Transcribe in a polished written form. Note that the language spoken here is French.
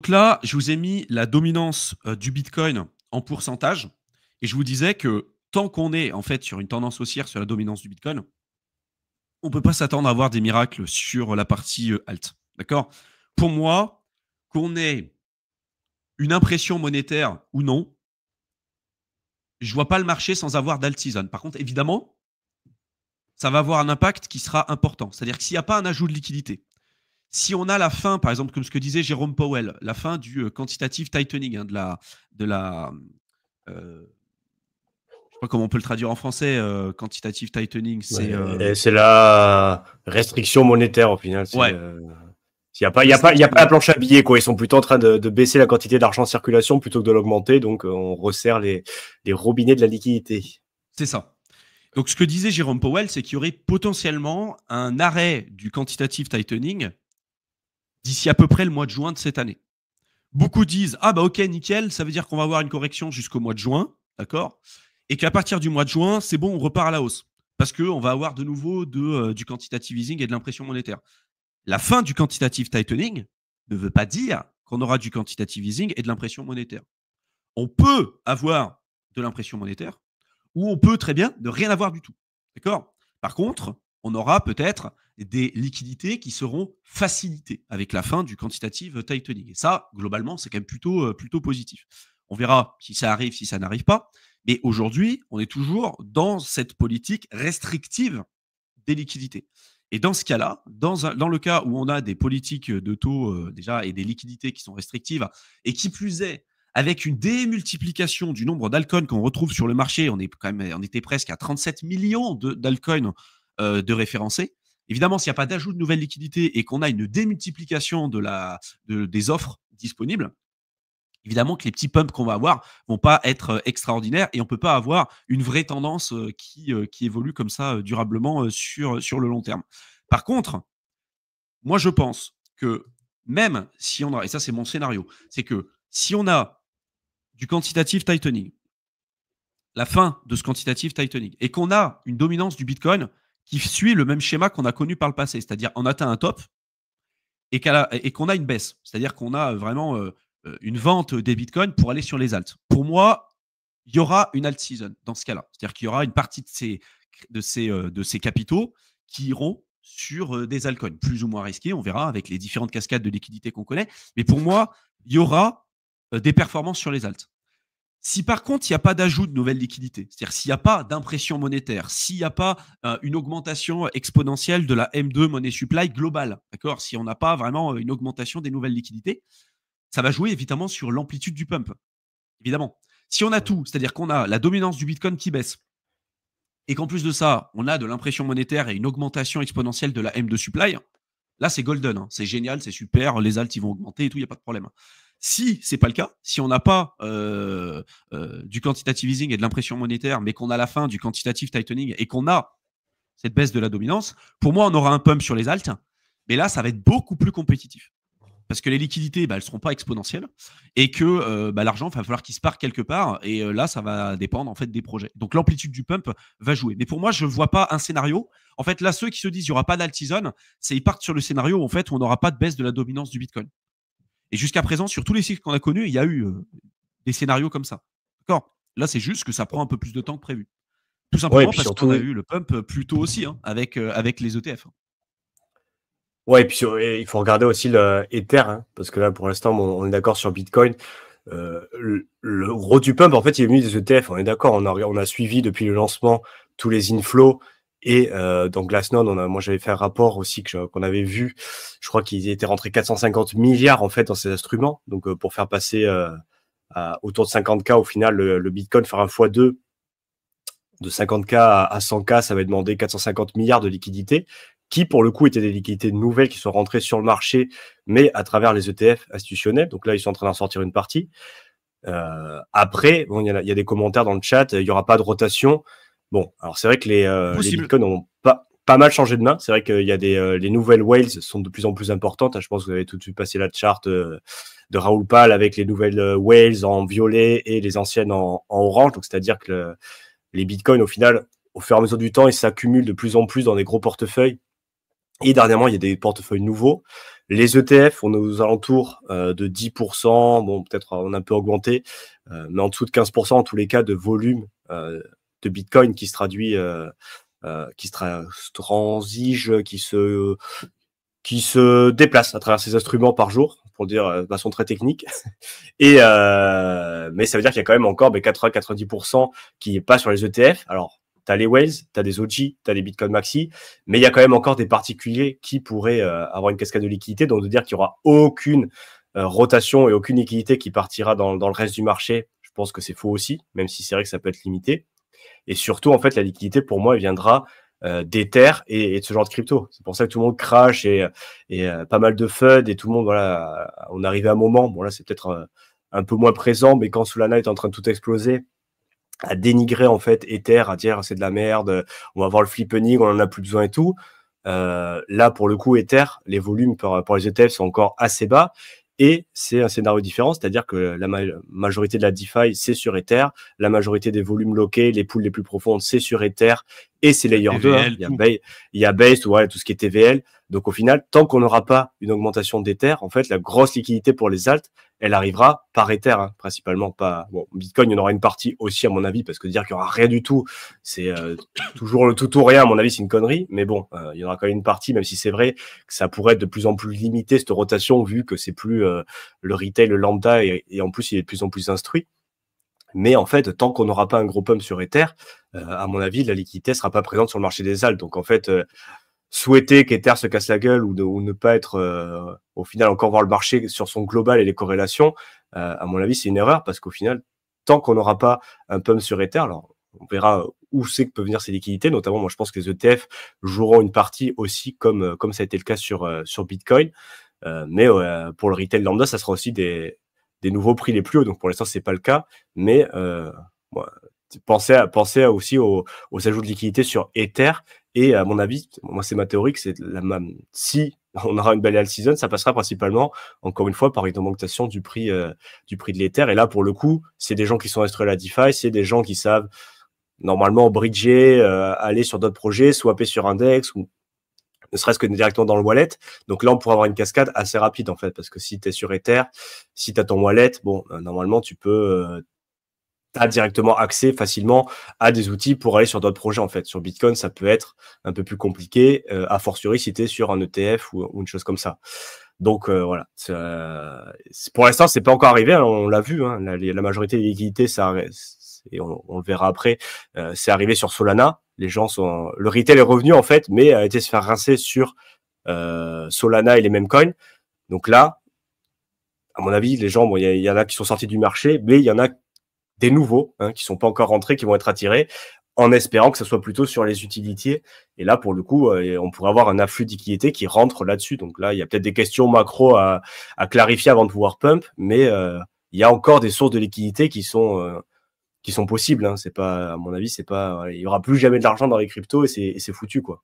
Donc là, je vous ai mis la dominance du Bitcoin en pourcentage et je vous disais que tant qu'on est en fait sur une tendance haussière sur la dominance du Bitcoin, on ne peut pas s'attendre à avoir des miracles sur la partie alt. D'accord? Pour moi, qu'on ait une impression monétaire ou non, je ne vois pas le marché sans avoir d'alt season. Par contre, évidemment, ça va avoir un impact qui sera important. C'est-à-dire que s'il n'y a pas un ajout de liquidité, si on a la fin, par exemple, comme ce que disait Jérôme Powell, la fin du quantitative tightening, de la je ne sais pas comment on peut le traduire en français, quantitative tightening, c'est C'est la restriction monétaire au final. ouais. Il n'y a pas la planche à billets, quoi. Ils sont plutôt en train de baisser la quantité d'argent en circulation plutôt que de l'augmenter. Donc, on resserre les robinets de la liquidité. C'est ça. Donc, ce que disait Jérôme Powell, c'est qu'il y aurait potentiellement un arrêt du quantitative tightening d'ici à peu près le mois de juin de cette année. Beaucoup disent ah bah ok nickel, ça veut dire qu'on va avoir une correction jusqu'au mois de juin, d'accord, et qu'à partir du mois de juin, c'est bon, on repart à la hausse parce qu'on va avoir de nouveau du quantitative easing et de l'impression monétaire. La fin du quantitative tightening ne veut pas dire qu'on aura du quantitative easing et de l'impression monétaire. On peut avoir de l'impression monétaire ou on peut très bien ne rien avoir du tout. D'accord? Par contre, on aura peut-être des liquidités qui seront facilitées avec la fin du quantitative tightening. Et ça, globalement, c'est quand même plutôt positif. On verra si ça arrive, si ça n'arrive pas. Mais aujourd'hui, on est toujours dans cette politique restrictive des liquidités. Et dans ce cas-là, dans le cas où on a des politiques de taux déjà et des liquidités qui sont restrictives, et qui plus est, avec une démultiplication du nombre d'altcoins qu'on retrouve sur le marché, on était presque à 37 millions d'altcoins de référencés. Évidemment, s'il n'y a pas d'ajout de nouvelles liquidités et qu'on a une démultiplication des offres disponibles, évidemment que les petits pumps qu'on va avoir vont pas être extraordinaires et on peut pas avoir une vraie tendance qui évolue comme ça durablement sur le long terme. Par contre, moi je pense que même si on a, et ça c'est mon scénario, c'est que si on a du quantitative tightening, la fin de ce quantitative tightening, et qu'on a une dominance du Bitcoin qui suit le même schéma qu'on a connu par le passé, c'est-à-dire on atteint un top et qu'on a une baisse, c'est-à-dire qu'on a vraiment une vente des bitcoins pour aller sur les alts. Pour moi, il y aura une alt season dans ce cas-là. C'est-à-dire qu'il y aura une partie de ces capitaux qui iront sur des altcoins plus ou moins risqués. On verra avec les différentes cascades de liquidités qu'on connaît. Mais pour moi, il y aura des performances sur les alts. Si par contre, il n'y a pas d'ajout de nouvelles liquidités, c'est-à-dire s'il n'y a pas d'impression monétaire, s'il n'y a pas une augmentation exponentielle de la M2 money supply globale, d'accord, si on n'a pas vraiment une augmentation des nouvelles liquidités, ça va jouer évidemment sur l'amplitude du pump. Évidemment. Si on a tout, c'est-à-dire qu'on a la dominance du Bitcoin qui baisse, et qu'en plus de ça, on a de l'impression monétaire et une augmentation exponentielle de la M2 supply, là, c'est golden. Hein. C'est génial, c'est super, les alts, ils vont augmenter et tout, il n'y a pas de problème. Si ce n'est pas le cas, si on n'a pas du quantitative easing et de l'impression monétaire, mais qu'on a la fin du quantitative tightening et qu'on a cette baisse de la dominance, pour moi, on aura un pump sur les alts, mais là, ça va être beaucoup plus compétitif. Parce que les liquidités, elles ne seront pas exponentielles et que l'argent, il va falloir qu'il se parte quelque part. Et là, ça va dépendre en fait des projets. Donc, l'amplitude du pump va jouer. Mais pour moi, je ne vois pas un scénario. En fait, là, ceux qui se disent qu'il n'y aura pas d'alt-season, ils partent sur le scénario en fait, où on n'aura pas de baisse de la dominance du Bitcoin. Et jusqu'à présent, sur tous les cycles qu'on a connus, il y a eu des scénarios comme ça. D'accord? Là, c'est juste que ça prend un peu plus de temps que prévu. Tout simplement parce qu'on a eu le pump plus tôt aussi, hein, avec les ETF. Ouais, et puis il faut regarder aussi le Ether, hein, parce que là, pour l'instant, on est d'accord sur Bitcoin. Le gros du pump, en fait, il est venu des ETF. On est d'accord, on a suivi depuis le lancement tous les inflows. Et dans Glassnode, moi j'avais fait un rapport aussi qu'on avait vu. Je crois qu'ils étaient rentrés 450 milliards en fait dans ces instruments. Donc pour faire passer autour de 50K au final, le Bitcoin faire un x2 de 50K à 100K, ça va demander 450 milliards de liquidités, qui pour le coup étaient des liquidités nouvelles qui sont rentrées sur le marché, mais à travers les ETF institutionnels. Donc là, ils sont en train d'en sortir une partie. Après, bon, il y a des commentaires dans le chat, il n'y aura pas de rotation. Bon, alors c'est vrai que les bitcoins ont pas mal changé de main. C'est vrai qu'il y a les nouvelles whales sont de plus en plus importantes. Je pense que vous avez tout de suite passé la charte de Raoul Pal avec les nouvelles whales en violet et les anciennes en orange. Donc c'est-à-dire que les bitcoins, au final, au fur et à mesure du temps, ils s'accumulent de plus en plus dans des gros portefeuilles. Et dernièrement, il y a des portefeuilles nouveaux. Les ETF, on est aux alentours de 10%. Bon, peut-être on a un peu augmenté, mais en dessous de 15% en tous les cas de volume de Bitcoin qui se traduit, qui se transige, qui se déplace à travers ces instruments par jour, pour le dire de façon très technique. Et mais ça veut dire qu'il y a quand même encore 80-90% qui est pas sur les ETF. Alors, tu as les whales, tu as des OG, tu as des Bitcoin Maxi, mais il y a quand même encore des particuliers qui pourraient avoir une cascade de liquidité, donc de dire qu'il y aura aucune rotation et aucune liquidité qui partira dans le reste du marché, je pense que c'est faux aussi, même si c'est vrai que ça peut être limité. Et surtout, en fait, la liquidité, pour moi, elle viendra d'Ether et de ce genre de crypto. C'est pour ça que tout le monde crache et pas mal de FUD et tout le monde, voilà, on est arrivé à un moment, bon là, c'est peut-être un peu moins présent, mais quand Solana est en train de tout exploser, à dénigrer en fait Ether, à dire c'est de la merde, on va voir le flippening, on en a plus besoin et tout. Là, pour le coup, Ether, les volumes pour les ETF sont encore assez bas. Et c'est un scénario différent, c'est-à-dire que la majorité de la DeFi, c'est sur Ether. La majorité des volumes loqués, les pools les plus profondes, c'est sur Ether. Et c'est Layer 2. Hein. Il y a Base, ouais, tout ce qui est TVL. Donc au final, tant qu'on n'aura pas une augmentation d'Ether, en fait, la grosse liquidité pour les alts, elle arrivera par Ether, hein, principalement pas. Bon, Bitcoin, il y en aura une partie aussi, à mon avis, parce que dire qu'il y aura rien du tout, c'est toujours le tout ou rien, à mon avis, c'est une connerie. Mais bon, il y en aura quand même une partie, même si c'est vrai que ça pourrait être de plus en plus limité, cette rotation, vu que c'est plus le retail, le lambda, et en plus, il est de plus en plus instruit. Mais en fait, tant qu'on n'aura pas un gros pump sur Ether, à mon avis, la liquidité sera pas présente sur le marché des alts. Donc en fait, souhaiter qu'Ether se casse la gueule ou ne pas être, au final, encore voir le marché sur son global et les corrélations, à mon avis, c'est une erreur parce qu'au final, tant qu'on n'aura pas un pump sur Ether, alors on verra où c'est que peuvent venir ces liquidités. Notamment, moi, je pense que les ETF joueront une partie aussi comme ça a été le cas sur Bitcoin. Mais pour le retail lambda, ça sera aussi des nouveaux prix les plus hauts. Donc pour l'instant, c'est pas le cas. Mais pensez aussi aux ajouts de liquidité sur Ether. Et à mon avis, moi c'est ma théorie que si on aura une belle alt season, ça passera principalement, encore une fois, par une augmentation du prix de l'Ether. Et là, pour le coup, c'est des gens qui sont instruits à la DeFi, c'est des gens qui savent normalement bridger, aller sur d'autres projets, swapper sur index ou ne serait-ce que directement dans le wallet. Donc là, on pourra avoir une cascade assez rapide, en fait, parce que si tu es sur Ether, si tu as ton wallet, bon, normalement, tu peux as directement accès facilement à des outils pour aller sur d'autres projets, en fait. Sur Bitcoin, ça peut être un peu plus compliqué, a fortiori si tu es sur un ETF ou une chose comme ça. Donc voilà. Pour l'instant, c'est pas encore arrivé, hein, on l'a vu, hein, la majorité des liquidités, ça et on le verra après, c'est arrivé sur Solana. Les gens le retail est revenu en fait, mais a été se faire rincer sur Solana et les mêmes coins. Donc là, à mon avis, les gens, bon, il y en a qui sont sortis du marché, mais il y en a des nouveaux qui sont pas encore rentrés, qui vont être attirés, en espérant que ce soit plutôt sur les utilitiers. Et là, pour le coup, on pourrait avoir un afflux de liquidités qui rentre là-dessus. Donc là, il y a peut-être des questions macro à clarifier avant de pouvoir pump, mais il y a encore des sources de liquidités qui sont possibles. Hein. C'est pas, à mon avis, c'est pas, il y aura plus jamais de l'argent dans les cryptos et c'est foutu, quoi.